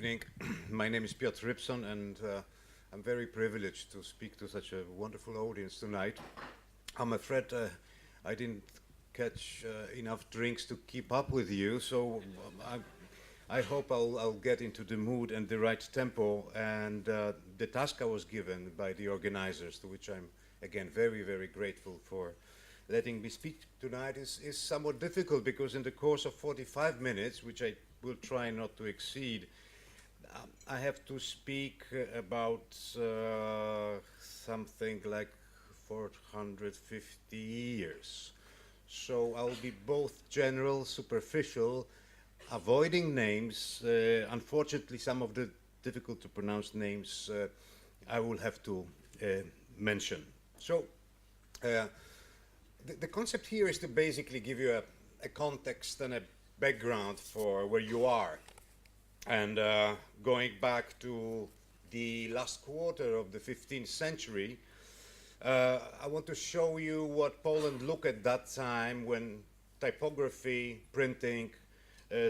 evening. My name is Piotr Rypson, and I'm very privileged to speak to such a wonderful audience tonight. I'm afraid I didn't catch enough drinks to keep up with you, so I hope I'll get into the mood and the right tempo. And the task I was given by the organizers, to which I'm again very, very grateful for letting me speak tonight, is somewhat difficult, because in the course of 45 minutes, which I will try not to exceed, I have to speak about something like 450 years. So I'll be both general, superficial, avoiding names. Unfortunately, some of the difficult to pronounce names I will have to mention. So the concept here is to basically give you a context and a background for where you are. And going back to the last quarter of the 15th century, I want to show you what Poland looked at that time when typography, printing,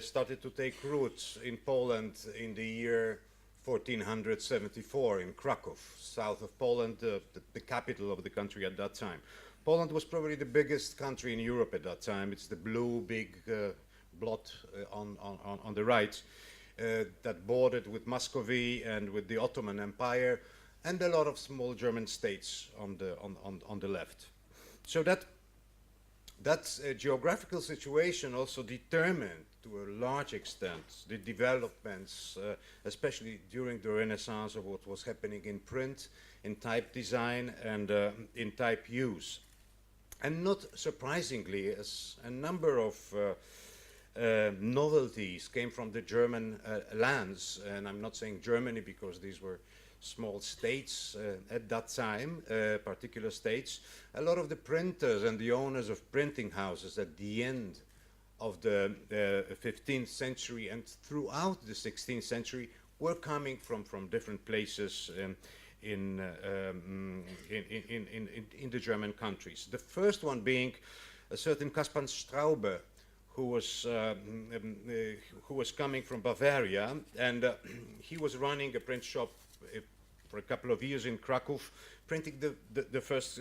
started to take roots in Poland in the year 1474 in Kraków, south of Poland, the capital of the country at that time. Poland was probably the biggest country in Europe at that time. It's the blue big blot on the right that bordered with Muscovy and with the Ottoman Empire, and a lot of small German states on the left. So that geographical situation also determined, to a large extent, the developments, especially during the Renaissance, of what was happening in print, in type design, and in type use. And not surprisingly, as a number of novelties came from the German lands, and I'm not saying Germany because these were small states at that time, particular states. A lot of the printers and the owners of printing houses at the end of the 15th century and throughout the 16th century were coming from different places in the German countries. The first one being a certain Caspar Straube, who was coming from Bavaria, and he was running a print shop for a couple of years in Kraków, printing the first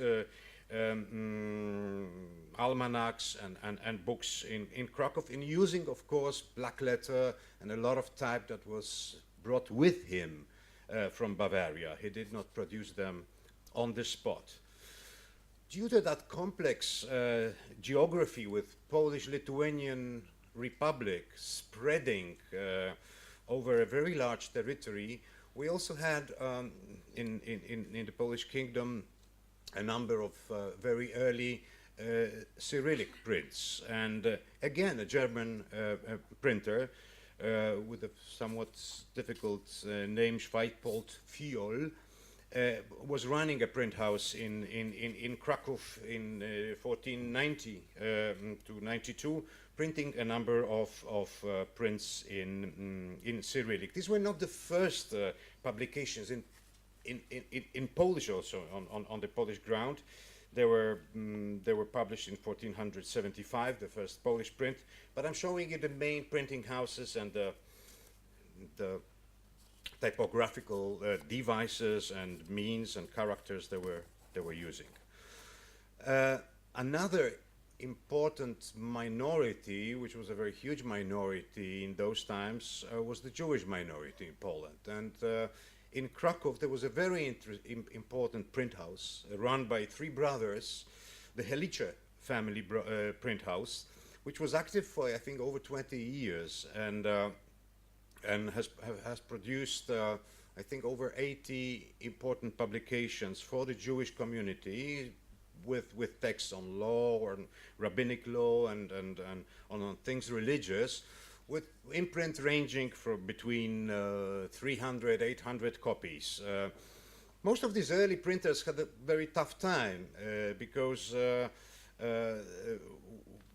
almanacs and books in Kraków, in using, of course, black letter and a lot of type that was brought with him from Bavaria. He did not produce them on the spot. Due to that complex geography with Polish-Lithuanian Republic spreading over a very large territory, we also had in the Polish kingdom a number of very early Cyrillic prints. And again, a German printer with a somewhat difficult name, Schweitpold Fiol, was running a print house in Kraków in 1490 to 92, printing a number of prints in Cyrillic. These were not the first publications in Polish also on the Polish ground. They were published in 1475, the first Polish print. But I'm showing you the main printing houses and the typographical devices and means and characters they were using. Another important minority, which was a very huge minority in those times, was the Jewish minority in Poland. And in Kraków, there was a very important print house run by three brothers, the Helice family print house, which was active for, I think, over 20 years, and has produced, I think, over 80 important publications for the Jewish community, with texts on law or rabbinic law and on things religious, with imprint ranging from between 300, 800 copies. Most of these early printers had a very tough time because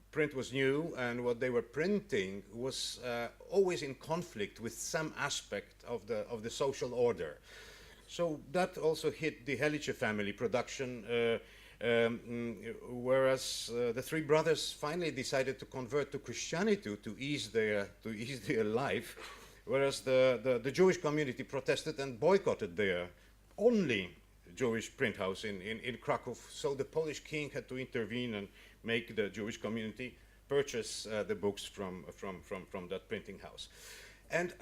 print was new, and what they were printing was always in conflict with some aspect of the social order. So that also hit the Helice family production, whereas the three brothers finally decided to convert to Christianity to ease their life. whereas the Jewish community protested and boycotted their only Jewish print house in Krakow. So the Polish king had to intervene and make the Jewish community purchase the books from that printing house. And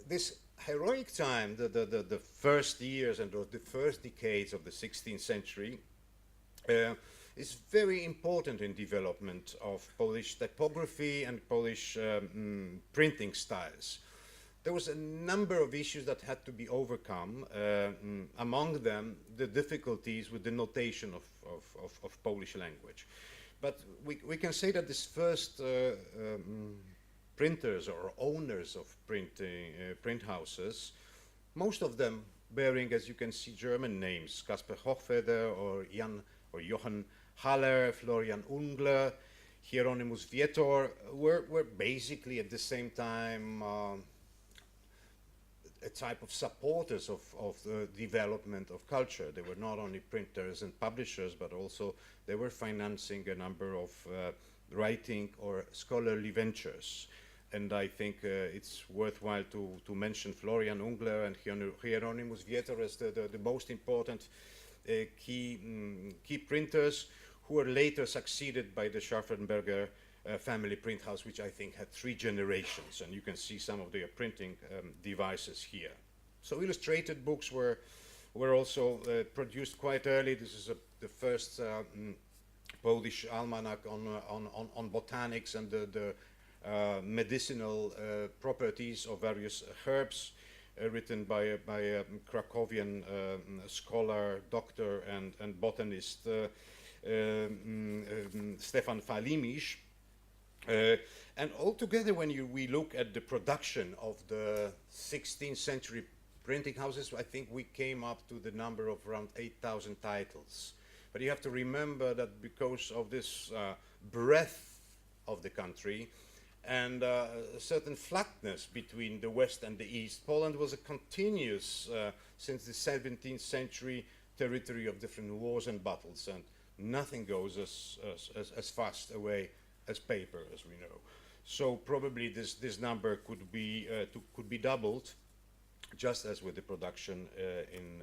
this heroic time, the first years and the first decades of the 16th century, is very important in development of Polish typography and Polish printing styles. There was a number of issues that had to be overcome, among them the difficulties with the notation of Polish language. But we can say that this first printers or owners of print houses, most of them bearing, as you can see, German names, Caspar Hochfeder or Johann Haller, Florian Ungler, Hieronymus Vietor, were basically at the same time a type of supporters of the development of culture. They were not only printers and publishers, but also they were financing a number of writing or scholarly ventures. And I think it's worthwhile to mention Florian Ungler and Hieronymus Vietor as the most important key printers, who were later succeeded by the Scharfenberger family print house, which I think had 3 generations, and you can see some of their printing devices here. So illustrated books were also produced quite early. This is the first Polish almanac on botanics and the medicinal properties of various herbs, written by a Krakowian scholar, doctor, and botanist, Stefan Falimisz. And altogether, when we look at the production of the 16th century printing houses, I think we came up to the number of around 8,000 titles. But you have to remember that because of this breadth of the country and a certain flatness between the West and the East, Poland was a continuous, since the 17th century, territory of different wars and battles, and nothing goes as fast away as paper, as we know. So probably this number could be doubled, just as with the production in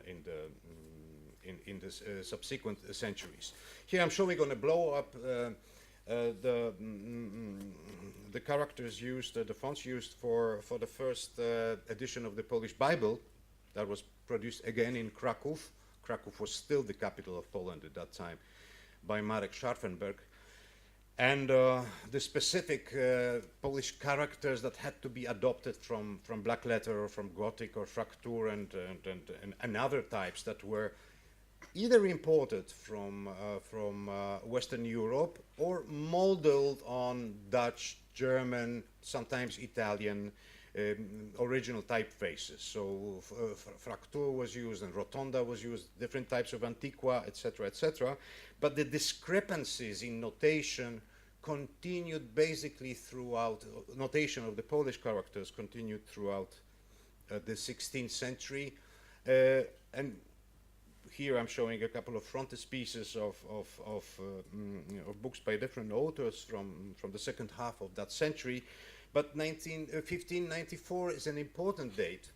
the subsequent centuries. Here I'm showing on a blow-up the characters used, the fonts used for the first edition of the Polish Bible that was produced again in Kraków. Kraków was still the capital of Poland at that time, by Marek Scharfenberg. And the specific Polish characters that had to be adopted from black letter or from Gothic or Fraktur and other types that were either imported from Western Europe or modeled on Dutch, German, sometimes Italian original typefaces. So Fraktur was used and Rotonda was used, different types of Antiqua, etc., etc. But the discrepancies in notation continued basically throughout, notation of the Polish characters continued throughout the 16th century. And here I'm showing a couple of frontispieces of books by different authors from the second half of that century. But 1594 is an important date,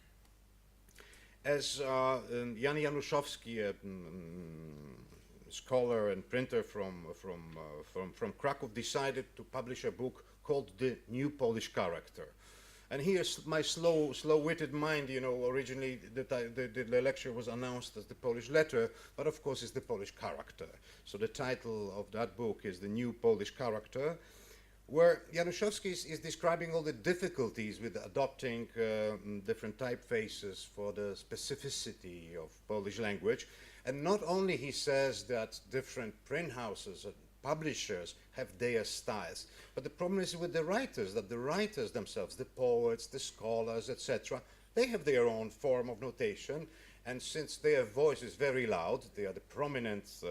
as Jan Januszowski, a scholar and printer from Kraków, decided to publish a book called The New Polish Character. And here's my slow-witted mind, you know, originally the lecture was announced as the Polish letter, but of course it's the Polish character. So the title of that book is The New Polish Character, where Januszowski is describing all the difficulties with adopting different typefaces for the specificity of Polish language. And not only he says that different print houses and publishers have their styles, but the problem is with the writers, that the writers themselves, the poets, the scholars, etc., they have their own form of notation, and since their voice is very loud, they are the prominent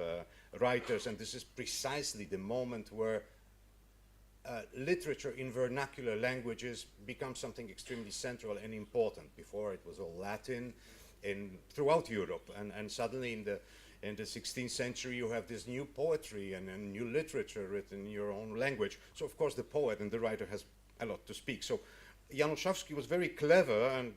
writers, and this is precisely the moment where literature in vernacular languages becomes something extremely central and important. Before it was all Latin throughout Europe, and suddenly in the 16th century you have this new poetry and new literature written in your own language. So of course the poet and the writer has a lot to speak. So Januszewski was very clever, and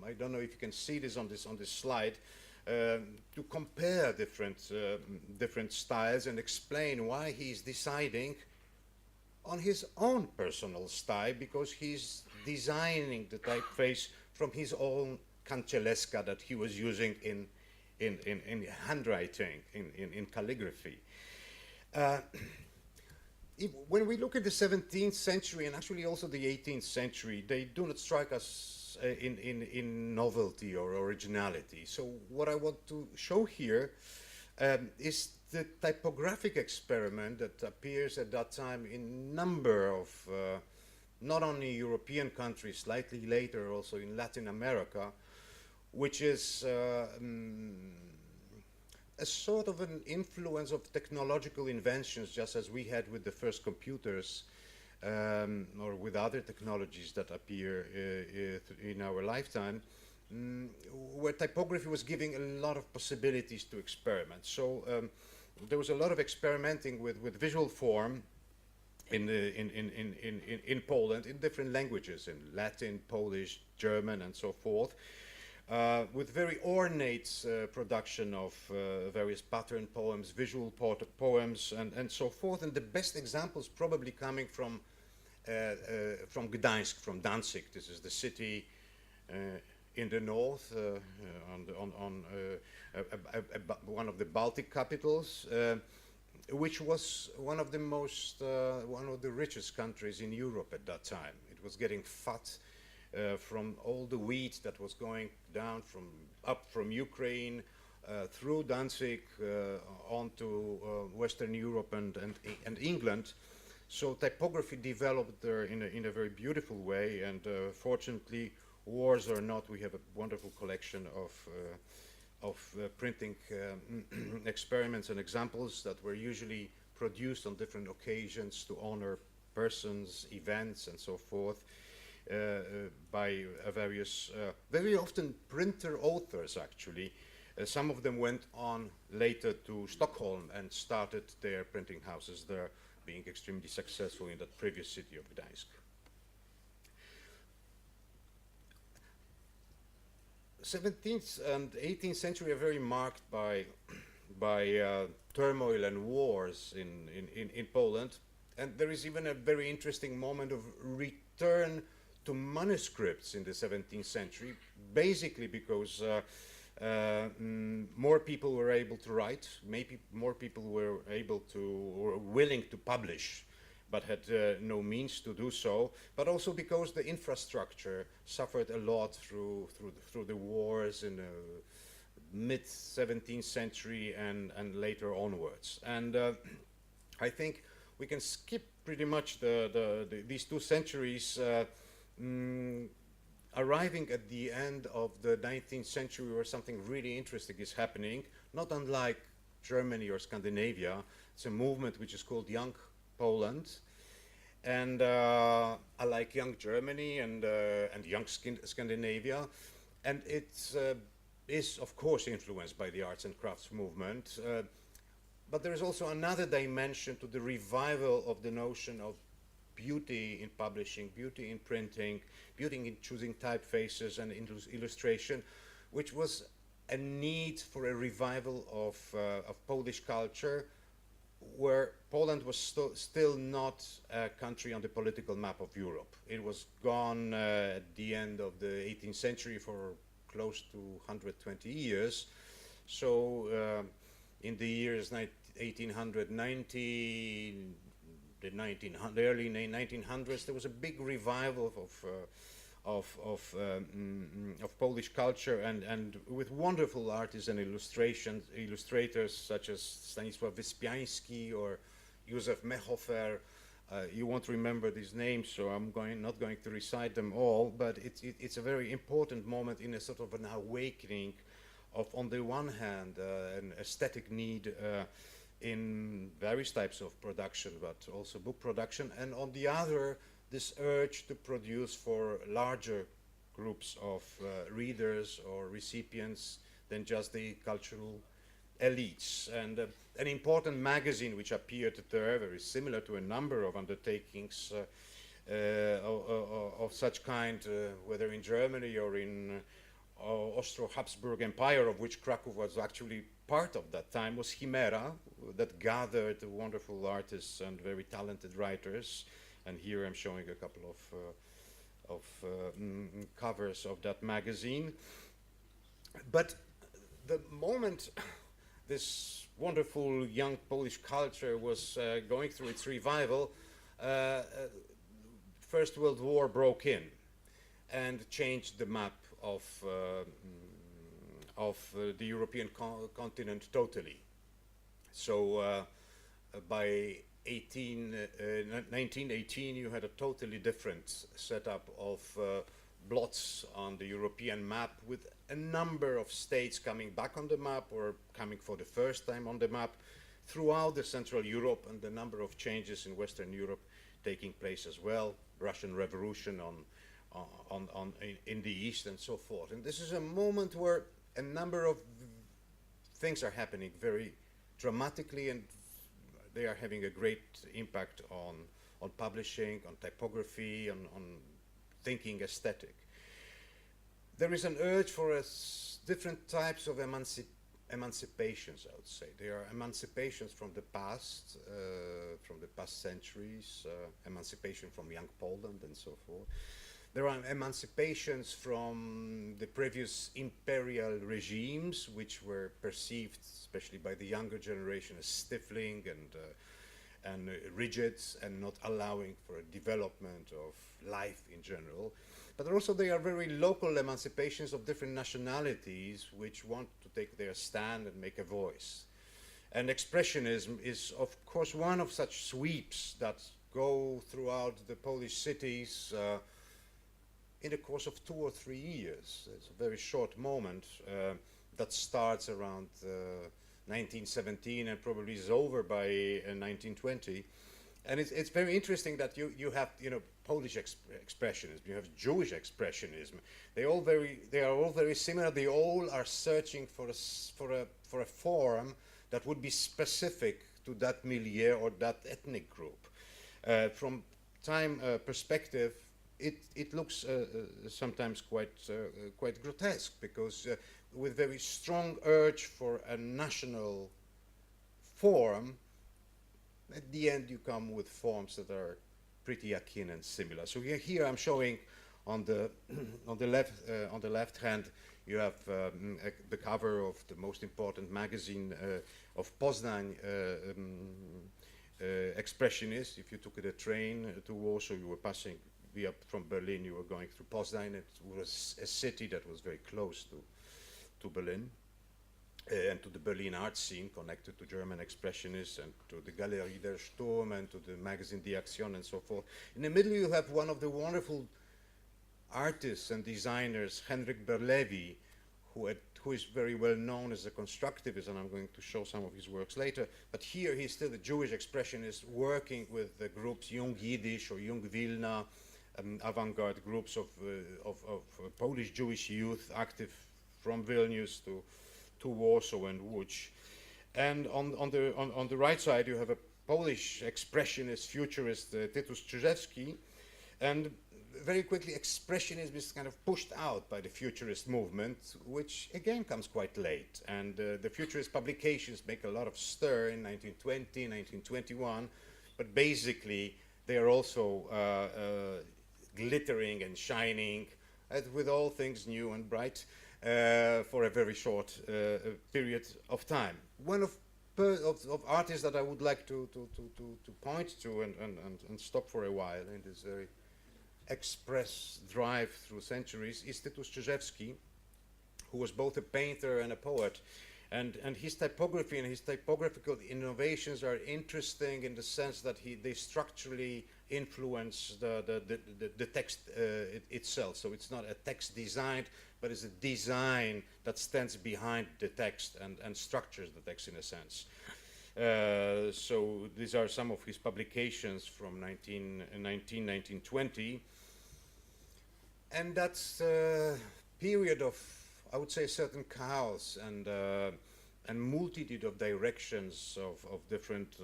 I don't know if you can see this on this slide, to compare different styles and explain why he's deciding on his own personal style, because he's designing the typeface from his own cancelesca that he was using in handwriting, in calligraphy. When we look at the 17th century and actually also the 18th century, they do not strike us in novelty or originality. So what I want to show here is the typographic experiment that appears at that time in a number of not only European countries, slightly later also in Latin America, which is a sort of an influence of technological inventions, just as we had with the first computers, or with other technologies that appear in our lifetime, where typography was giving a lot of possibilities to experiment. So there was a lot of experimenting with visual form in Poland, in different languages, in Latin, Polish, German, and so forth. With very ornate production of various pattern poems, visual poems, and so forth. And the best examples probably coming from Gdańsk, from Danzig. This is the city in the north, one of the Baltic capitals, which was one of the richest countries in Europe at that time. It was getting fat from all the wheat that was going down from Ukraine through Danzig onto Western Europe and England. So typography developed there in a very beautiful way, and fortunately, wars or not, we have a wonderful collection of printing experiments and examples that were usually produced on different occasions to honor persons, events, and so forth. By various, very often printer authors actually. Some of them went on later to Stockholm and started their printing houses there, being extremely successful in that previous city of Gdańsk. 17th and 18th century are very marked by turmoil and wars in Poland, and there is even a very interesting moment of return to manuscripts in the 17th century, basically because more people were able to write, maybe more people were able to or willing to publish, but had no means to do so, but also because the infrastructure suffered a lot through the wars in the mid-17th century and later onwards. And I think we can skip pretty much these 2 centuries. Arriving at the end of the 19th century where something really interesting is happening, not unlike Germany or Scandinavia. It's a movement which is called Young Poland, and like Young Germany and Young Scandinavia, and it is of course influenced by the arts and crafts movement, but there is also another dimension to the revival of the notion of beauty in publishing, beauty in printing, beauty in choosing typefaces and illustration, which was a need for a revival of Polish culture, where Poland was still not a country on the political map of Europe. It was gone at the end of the 18th century for close to 120 years. So in the years 1890, the early 1900s, there was a big revival of Polish culture, and with wonderful artists and illustrators such as Stanisław Wyspiański or Józef Mehofer. You won't remember these names, so I'm not going to recite them all, but it's a very important moment in a sort of an awakening of, on the one hand, an aesthetic need in various types of production, but also book production, and on the other, this urge to produce for larger groups of readers or recipients than just the cultural elites. And an important magazine which appeared there, very similar to a number of undertakings of such kind, whether in Germany or in Austro-Habsburg Empire, of which Krakow was actually part of that time, was Chimera, that gathered wonderful artists and very talented writers. And here I'm showing a couple of covers of that magazine. But the moment this wonderful young Polish culture was going through its revival, First World War broke in and changed the map of the European continent totally. So by 1918, you had a totally different setup of blots on the European map, with a number of states coming back on the map or coming for the first time on the map throughout the Central Europe, and the number of changes in Western Europe taking place as well. Russian Revolution in the East and so forth. And this is a moment where a number of things are happening very dramatically, and they are having a great impact on publishing, on typography, on thinking aesthetic. There is an urge for different types of emancipations, I would say. There are emancipations from the past centuries, emancipation from young Poland and so forth. There are emancipations from the previous imperial regimes, which were perceived, especially by the younger generation, as stifling and rigid and not allowing for a development of life in general. But also there are very local emancipations of different nationalities which want to take their stand and make a voice. And expressionism is, of course, one of such sweeps that go throughout the Polish cities in the course of 2 or 3 years. It's a very short moment that starts around 1917 and probably is over by 1920. And it's very interesting that you have, Polish expressionism, you have Jewish expressionism. They are all very similar. They all are searching for a form that would be specific to that milieu or that ethnic group. From time perspective, it looks sometimes quite grotesque, because with very strong urge for a national form, at the end you come with forms that are pretty akin and similar. So here I'm showing on the left hand you have the cover of the most important magazine of Poznań, Expressionist. If you took the train to Warsaw, you were passing from Berlin, you were going through Poznań. It was a city that was very close to Berlin. And to the Berlin art scene, connected to German Expressionists and to the Galerie der Sturm and to the magazine Die Aktion and so forth. In the middle you have one of the wonderful artists and designers, Henryk Berlewi, who is very well known as a constructivist, and I'm going to show some of his works later. But here he's still a Jewish expressionist working with the groups Jung Yiddish or Jung Wilna, avant-garde groups of Polish Jewish youth active from Vilnius to Warsaw and Łódź. And on the right side you have a Polish expressionist, futurist, Tytus Czyżewski, and very quickly expressionism is kind of pushed out by the futurist movement, which again comes quite late. And the futurist publications make a lot of stir in 1920, 1921, but basically they are also glittering and shining, as with all things new and bright, for a very short period of time. One of artists that I would like to point to and stop for a while in this very express drive through centuries is Tytus Czyżewski, who was both a painter and a poet. And his typography and his typographical innovations are interesting in the sense that they structurally influence the text itself. So it's not a text designed, but it's a design that stands behind the text and structures the text in a sense. So these are some of his publications from 1919, 1920. And that's a period of, I would say, certain chaos and multitude of directions of different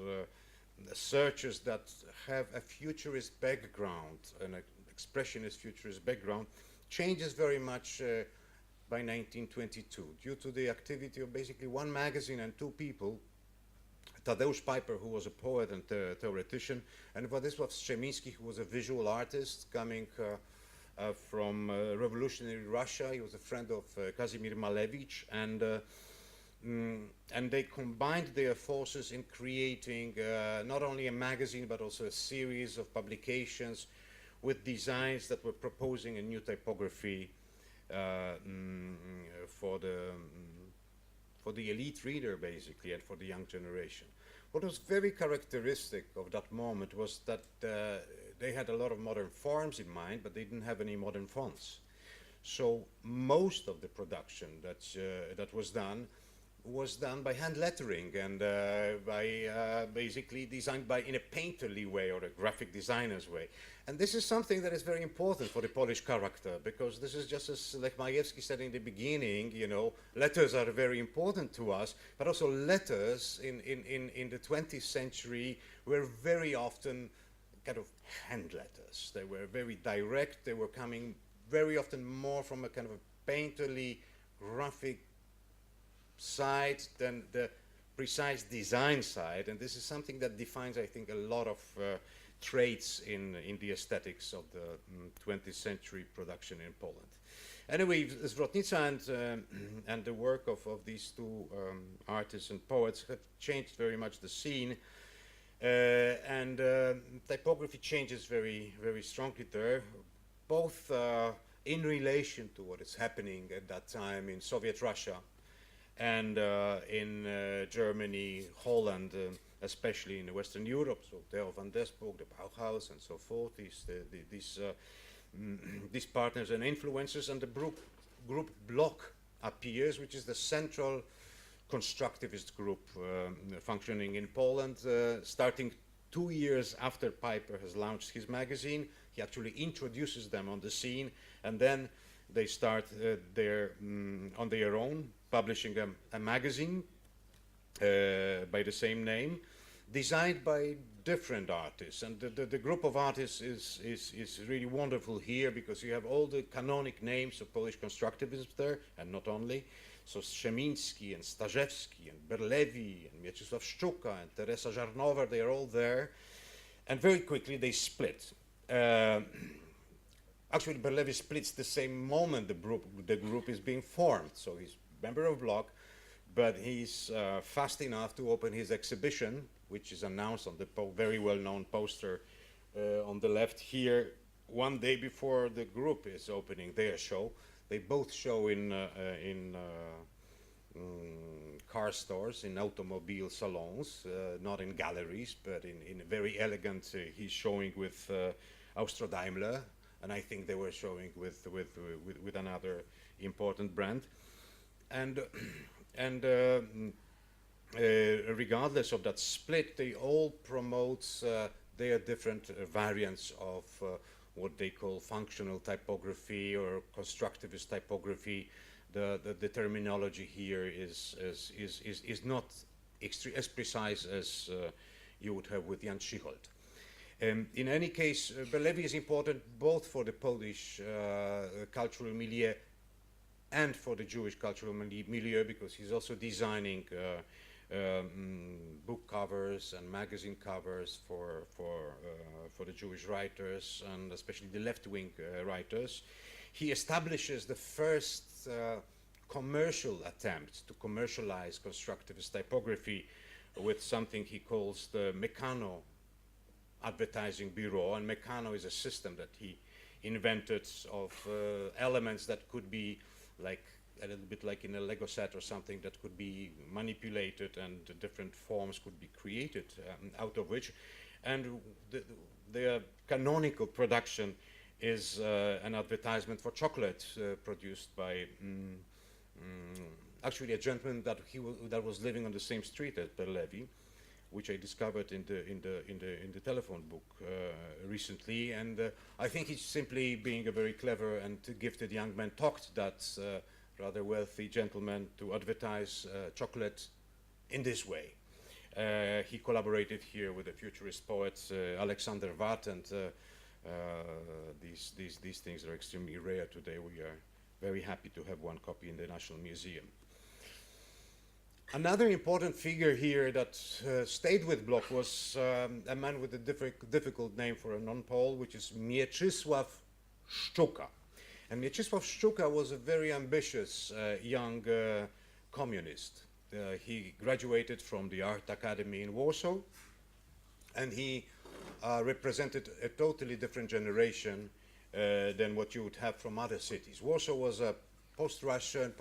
searches that have a futurist background, an expressionist futurist background, changes very much by 1922 due to the activity of basically one magazine and two people, Tadeusz Piper, who was a poet and theoretician, and Władysław Strzemiński, who was a visual artist coming from revolutionary Russia. He was a friend of Kazimir Malevich, and they combined their forces in creating not only a magazine but also a series of publications with designs that were proposing a new typography for the elite reader, basically, and for the young generation. What was very characteristic of that moment was that they had a lot of modern forms in mind, but they didn't have any modern fonts. So most of the production that was done by hand lettering and by basically designed in a painterly way or a graphic designer's way. And this is something that is very important for the Polish character, because this is just as Lech Majewski said in the beginning, you know, letters are very important to us, but also letters in the 20th century were very often kind of hand letters. They were very direct, they were coming very often more from a kind of a painterly graphic side than the precise design side, and this is something that defines, I think, a lot of traits in the aesthetics of the 20th century production in Poland. Anyway, Zwrotnica and the work of these two artists and poets have changed very much the scene, and typography changes very, very strongly there, both in relation to what is happening at that time in Soviet Russia, and in Germany, Holland, especially in Western Europe, so Theo van Desburg, the Bauhaus, and so forth, these partners and influencers, and the group Block appears, which is the central constructivist group functioning in Poland, starting 2 years after Piper has launched his magazine. He actually introduces them on the scene, and then they start on their own, publishing a magazine by the same name, designed by different artists. And the group of artists is really wonderful here, because you have all the canonic names of Polish constructivism there, and not only. So Strzemiński and Starzewski and Berlewi and Mieczysław Szczuka and Teresa Żarnowa, they are all there. And very quickly they split. Actually, Berlewi splits the same moment the group is being formed. So he's a member of Block, but he's fast enough to open his exhibition, which is announced on the very well-known poster on the left here, one day before the group is opening their show. They both show in car stores, in automobile salons, not in galleries, but in a very elegant, he's showing with Austro Daimler, and I think they were showing with another important brand. And regardless of that split, they all promote their different variants of what they call functional typography or constructivist typography. The terminology here is not as precise as you would have with Jan Schihold. In any case, Berlewi is important both for the Polish cultural milieu and for the Jewish cultural milieu, because he's also designing book covers and magazine covers for the Jewish writers, and especially the left-wing writers. He establishes the first commercial attempt to commercialize constructivist typography with something he calls the Meccano advertising bureau, and Meccano is a system that he invented of elements that could be like a little bit like in a Lego set or something, that could be manipulated and different forms could be created out of which. And the canonical production is an advertisement for chocolate produced by actually a gentleman that was living on the same street as Berlewi, which I discovered in the telephone book recently. And I think he's simply being a very clever and gifted young man, talked that rather wealthy gentleman to advertise chocolate in this way. He collaborated here with the futurist poet Alexander Watt, and these things are extremely rare today. We are very happy to have one copy in the National Museum. Another important figure here that stayed with Bloch was a man with a difficult name for a non-Pole, which is Mieczysław Szczuka. And Mieczysław Szczuka was a very ambitious young communist. He graduated from the Art Academy in Warsaw, and he represented a totally different generation than what you would have from other cities. Warsaw was a post-Russian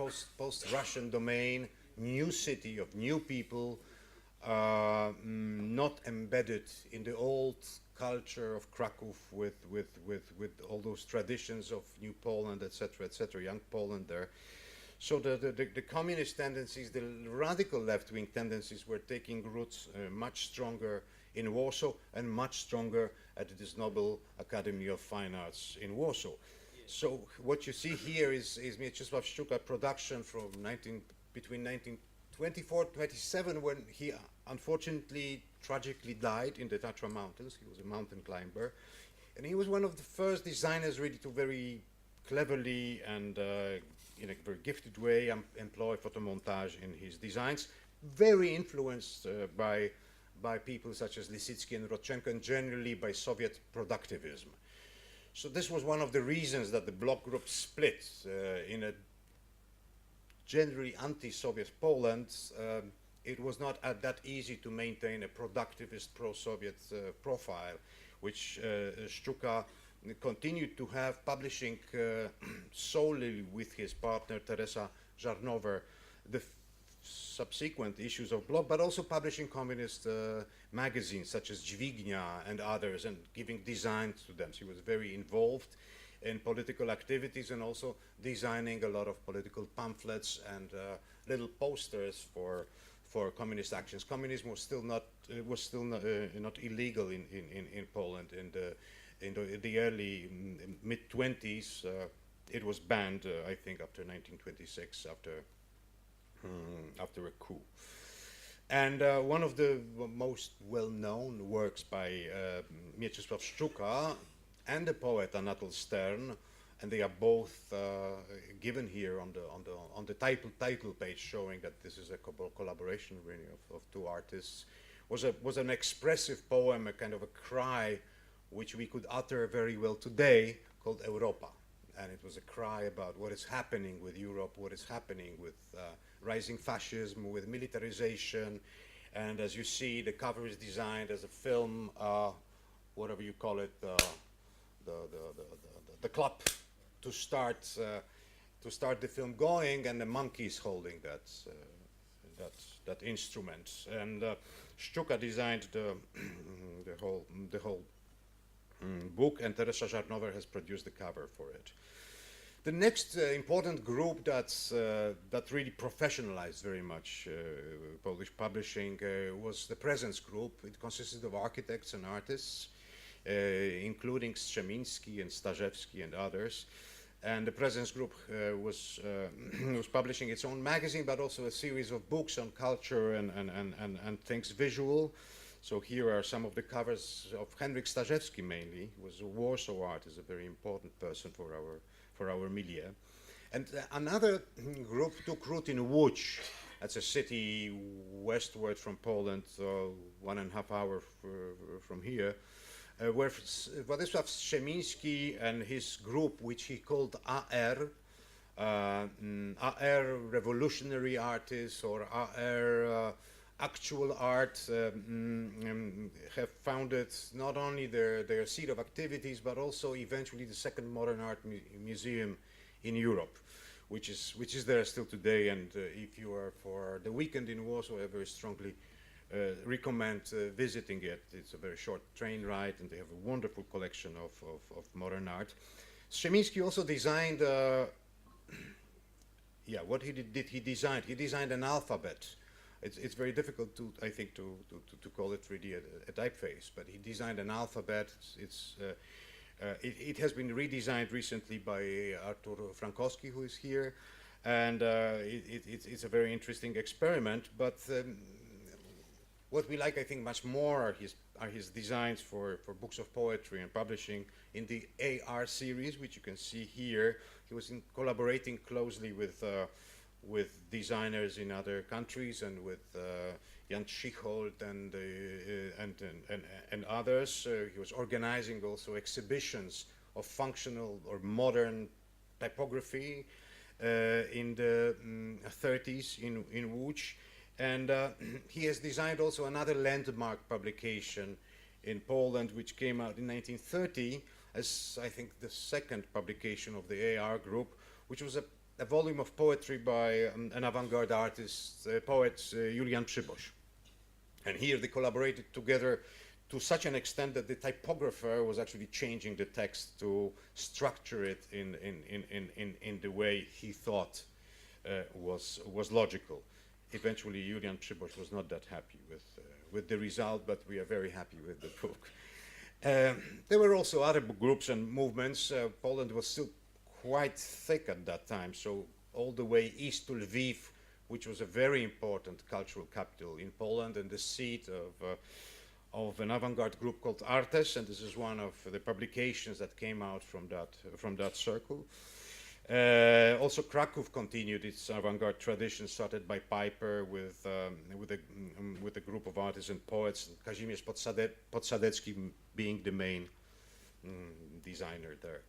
domain, new city of new people, not embedded in the old culture of Krakow with all those traditions of New Poland, etc., young Poland there. So the communist tendencies, the radical left-wing tendencies were taking roots much stronger in Warsaw and much stronger at this Nobel Academy of Fine Arts in Warsaw. So what you see here is Mieczysław Szczuka production from between 1924 and 27, when he unfortunately tragically died in the Tatra Mountains. He was a mountain climber, and he was one of the first designers really to very cleverly and in a very gifted way employ photomontage in his designs, very influenced by people such as Lisicki and Rodchenko, and generally by Soviet productivism. So this was one of the reasons that the Bloc group split in a generally anti-Soviet Poland. It was not that easy to maintain a productivist pro-Soviet profile, which Szczuka continued to have, publishing solely with his partner Teresa Żarnower the subsequent issues of Bloc, but also publishing communist magazines such as Dźwignia and others, and giving design to them. So he was very involved in political activities and also designing a lot of political pamphlets and little posters for communist actions. Communism was still not illegal in Poland in the early mid-20s. It was banned, I think, after 1926, after a coup. And one of the most well-known works by Mieczysław Szczuka and the poet Anatol Stern, and they are both given here on the title page, showing that this is a collaboration really of two artists, was an expressive poem, a kind of a cry which we could utter very well today, called Europa. And it was a cry about what is happening with Europe, what is happening with rising fascism, with militarization. And as you see, the cover is designed as a film, whatever you call it, the clap to start the film going, and the monkey is holding that instrument. And Szczuka designed the whole book, and Teresa Żarnower has produced the cover for it. The next important group that really professionalized very much Polish publishing was the Presence Group. It consisted of architects and artists, including Strzemiński and Starzewski and others. And the Presence Group was publishing its own magazine, but also a series of books on culture and things visual. So here are some of the covers of Henryk Starzewski mainly, who was a Warsaw artist, a very important person for our milieu. And another group took root in Łódź. That's a city westward from Poland, 1.5 hours from here, where Władysław Strzemiński and his group, which he called AR, AR Revolutionary Artists, or AR Actual Art, have founded not only their seat of activities, but also eventually the second modern art museum in Europe, which is there still today. And if you are for the weekend in Warsaw, I very strongly recommend visiting it. It's a very short train ride, and they have a wonderful collection of modern art. Strzemiński also designed, what did he design? He designed an alphabet. It's very difficult I think, to call it really a typeface, but he designed an alphabet. It has been redesigned recently by Artur Frankowski, who is here, and it's a very interesting experiment. But What we like, I think, much more are his designs for books of poetry and publishing in the AR series, which you can see here. He was collaborating closely with designers in other countries and with Jan Schicholt and others. He was organizing also exhibitions of functional or modern typography in the 30s in Łódź. And he has designed also another landmark publication in Poland, which came out in 1930 as, I think, the second publication of the AR group, which was a volume of poetry by an avant-garde artist, poet Julian Przyboś. And here they collaborated together to such an extent that the typographer was actually changing the text to structure it in the way he thought was logical. Eventually, Julian Przyboś was not that happy with the result, but we are very happy with the book. There were also other groups and movements. Poland was still quite thick at that time, so all the way east to Lviv, which was a very important cultural capital in Poland and the seat of an avant-garde group called Artes, and this is one of the publications that came out from that circle. Also, Krakow continued its avant-garde tradition, started by Piper with a group of artists and poets, Kazimierz Podsadecki being the main designer there.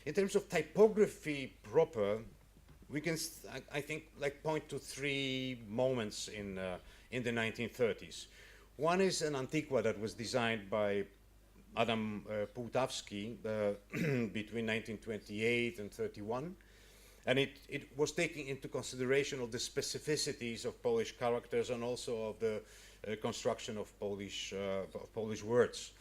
In terms of typography proper, we can, I think, like point to three moments in the 1930s. One is an antiqua that was designed by Adam Półtawski between 1928 and 31, and it was taking into consideration of the specificities of Polish characters and also of the construction of Polish words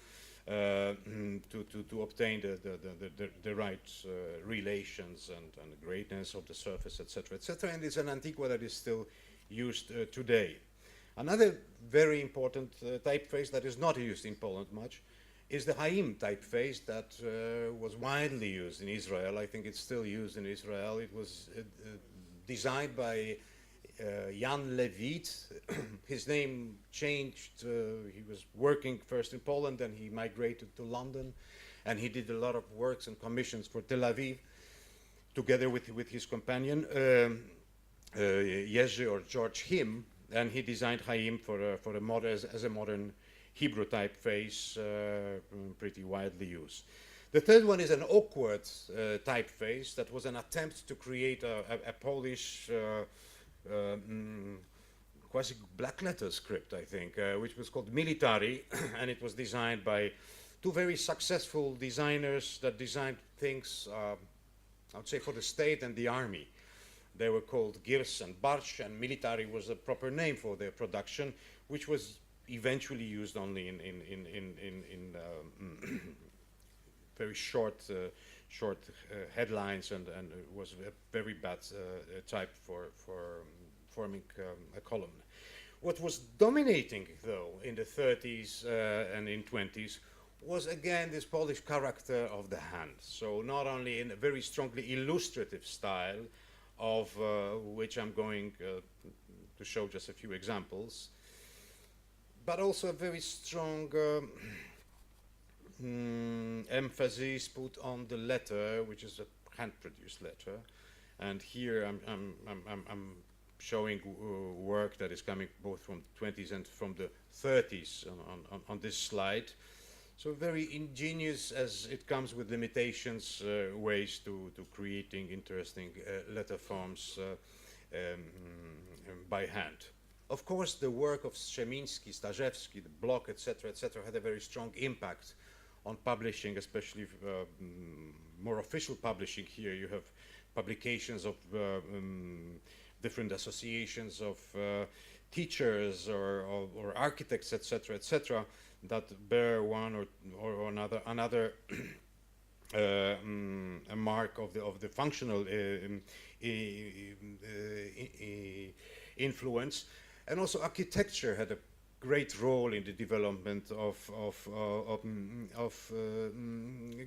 to obtain the right relations and the greatness of the surface, etc., etc. And it's an antiqua that is still used today. Another very important typeface that is not used in Poland much is the Haim typeface that was widely used in Israel. I think it's still used in Israel. It was designed by Jan Levit. His name changed. He was working first in Poland, then he migrated to London, and he did a lot of works and commissions for Tel Aviv, together with his companion Jerzy or George Him, and he designed Haim for a modern Hebrew typeface, pretty widely used. The third one is an awkward typeface that was an attempt to create a Polish quasi black letter script, I think, which was called Military, and it was designed by two very successful designers that designed things, I would say, for the state and the army. They were called Girs and Barsz, and Military was the proper name for their production, which was eventually used only in very short headlines, and was a very bad type for forming a column. What was dominating, though, in the 30s and in 20s was again this Polish character of the hand. So not only in a very strongly illustrative style, of which I'm going to show just a few examples, but also a very strong emphasis put on the letter, which is a hand-produced letter. And here I'm showing work that is coming both from the 20s and from the 30s on this slide. So very ingenious as it comes with limitations, ways to creating interesting letter forms by hand. Of course, the work of Strzemiński, Starzewski, the Block, etc., had a very strong impact on publishing, especially more official publishing. Here you have publications of different associations of teachers or architects, etc., that bear one or another a mark of the functional influence. And also architecture had a great role in the development of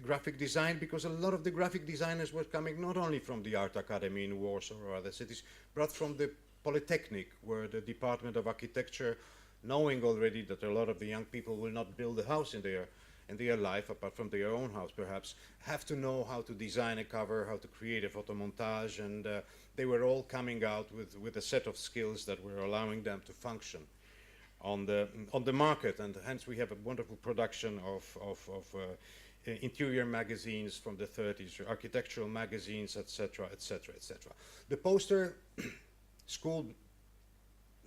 graphic design, because a lot of the graphic designers were coming not only from the Art Academy in Warsaw or other cities, but from the Polytechnic, where the Department of Architecture knowing already that a lot of the young people will not build a house in their life, apart from their own house perhaps, have to know how to design a cover, how to create a photomontage, and they were all coming out with a set of skills that were allowing them to function on the market, and hence we have a wonderful production of interior magazines from the 30s, architectural magazines, etc., etc., etc. The poster school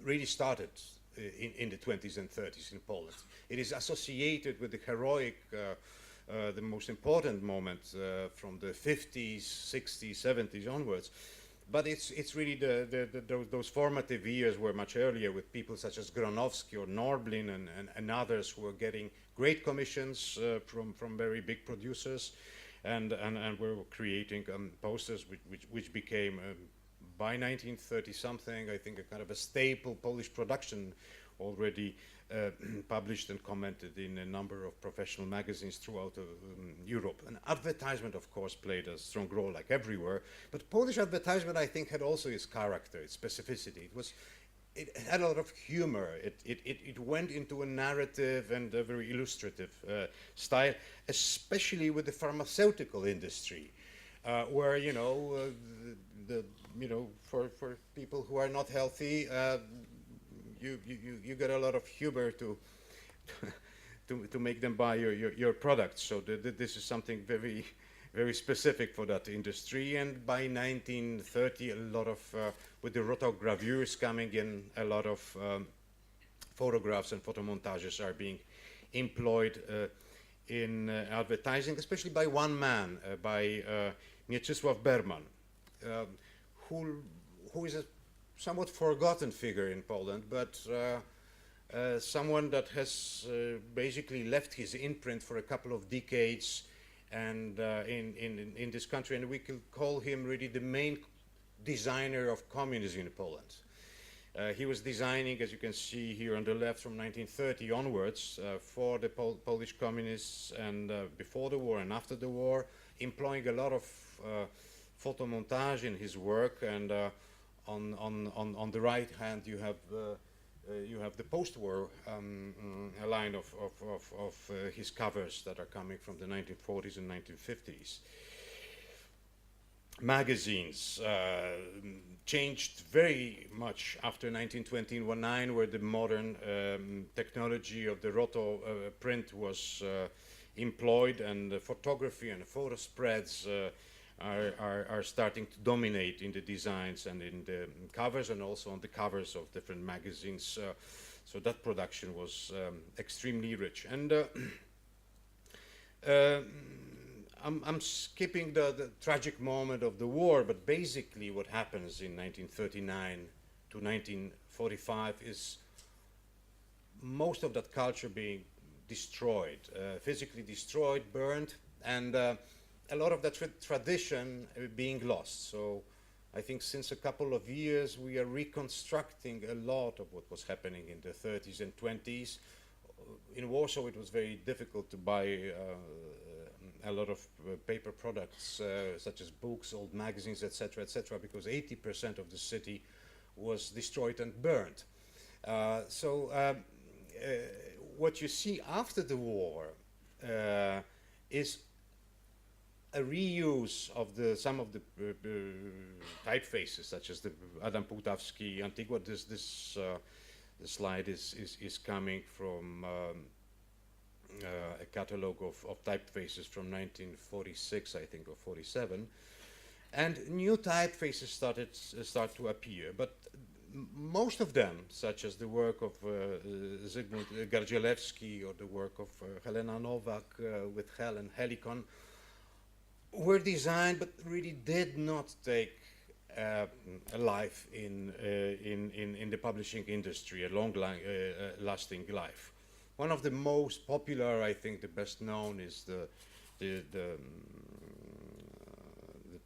really started in the 20s and 30s in Poland. It is associated with the heroic, the most important moment from the 50s, 60s, 70s onwards. But it's really those formative years were much earlier, with people such as Gronowski or Norblin and others who were getting great commissions from very big producers, and were creating posters which became by 1930 something, I think, a kind of a staple Polish production, already published and commented in a number of professional magazines throughout Europe. And advertisement, of course, played a strong role, like everywhere. But Polish advertisement, I think, had also its character, its specificity. It had a lot of humor. It went into a narrative and a very illustrative style, especially with the pharmaceutical industry, where for people who are not healthy, you get a lot of humor to to make them buy your products. So this is something very, very specific for that industry. And by 1930, a lot of with the rotogravures coming in, a lot of photographs and photomontages are being employed in advertising, especially by one man, by Nisswa Berman, who is a somewhat forgotten figure in Poland, but someone that has basically left his imprint for a couple of decades and in this country, and we can call him really the main designer of communism in Poland. He was designing, as you can see here on the left, from 1930 onwards for the Polish communists, and before the war and after the war, employing a lot of photomontage in his work. And on the right hand, you have the post-war a line of his covers that are coming from the 1940s and 1950s. Magazines changed very much after 1919, where the modern technology of the roto print was employed, and the photography and the photo spreads are starting to dominate in the designs and in the covers, and also on the covers of different magazines. So that production was extremely rich. And I'm skipping the tragic moment of the war, but basically what happens in 1939 to 1945 is most of that culture being destroyed, physically destroyed, burned, and a lot of that tradition being lost. So I think since a couple of years we are reconstructing a lot of what was happening in the 30s and 20s. In Warsaw it was very difficult to buy a lot of paper products such as books, old magazines, etc., etc., because 80% of the city was destroyed and burned. What you see after the war is a reuse of some of the typefaces, such as the Adam Półtawski Antigua. This slide is coming from a catalog of typefaces from 1946, I think, or 47, and new typefaces start to appear. But most of them, such as the work of Zygmunt Gardzielewski or the work of Helena Nowak with Hel and Helicon, were designed but really did not take a life in the publishing industry, a long-lasting life. One of the most popular, I think the best known, is the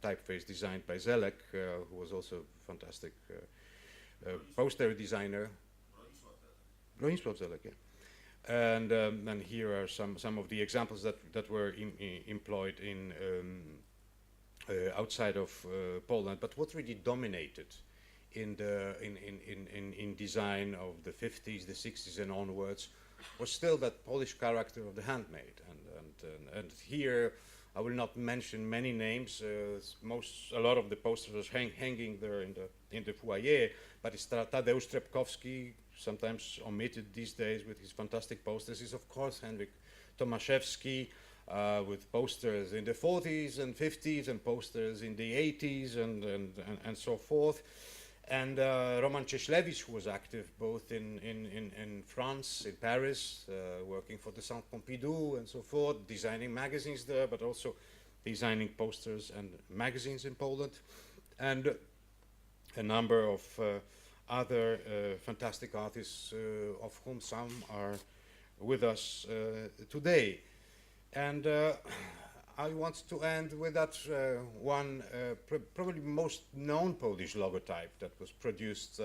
typeface designed by Zelek, who was also a fantastic poster designer. Bronisław Zelek, yeah. And here are some of the examples that were employed in outside of Poland. But what really dominated in design of the 50s, the 60s, and onwards, was still that Polish character of the handmade. And here, I will not mention many names. A lot of the posters are hanging there in the foyer, but it's Tadeusz Trepkowski, sometimes omitted these days with his fantastic posters, is of course Henryk Tomaszewski, with posters in the 40s and 50s and posters in the 80s and so forth. And Roman Cieślewicz was active both in France, in Paris, working for the Centre Pompidou and so forth, designing magazines there, but also designing posters and magazines in Poland. And a number of other fantastic artists, of whom some are with us today. And I want to end with that one probably most known Polish logotype that was produced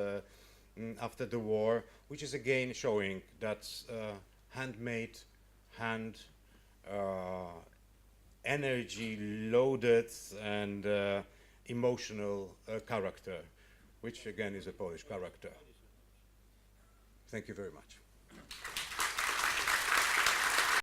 after the war, which is again showing that handmade, energy loaded and emotional character, which again is a Polish character. Thank you very much.